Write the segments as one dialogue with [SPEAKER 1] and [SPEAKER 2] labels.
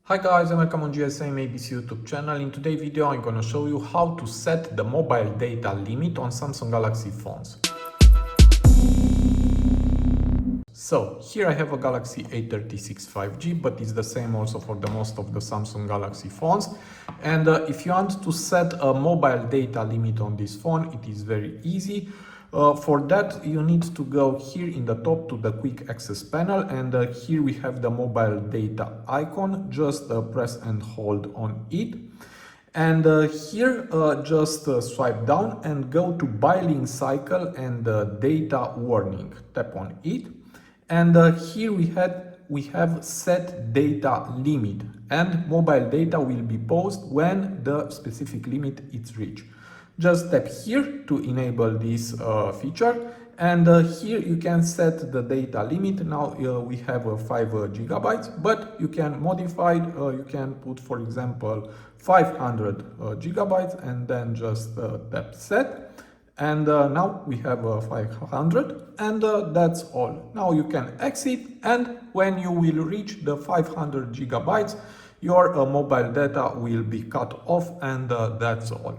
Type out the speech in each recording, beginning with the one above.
[SPEAKER 1] Hi guys, and welcome on GSM-ABC YouTube channel. In today's video I'm going to show you how to set the mobile data limit on Samsung Galaxy phones. So here I have a Galaxy A36 5G, but it's the same also for the most of the Samsung Galaxy phones. And if you want to set a mobile data limit on this phone, it is very easy. For that, you need to go here in the top to the quick access panel, and here we have the mobile data icon. Just press and hold on it. And here just swipe down and go to billing cycle and data warning. Tap on it. And here we have set data limit, and mobile data will be paused when the specific limit is reached. Just tap here to enable this feature, and here you can set the data limit. Now we have 5 gigabytes, but you can modify it. You can put, for example, 500 gigabytes, and then just tap set. And now we have 500, and that's all. Now you can exit, and when you will reach the 500 gigabytes, your mobile data will be cut off, and that's all.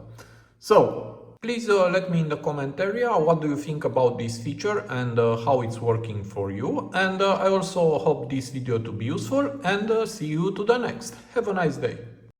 [SPEAKER 1] So please let me in the comment area what do you think about this feature and how it's working for you. And I also hope this video to be useful, and see you to the next. Have a nice day.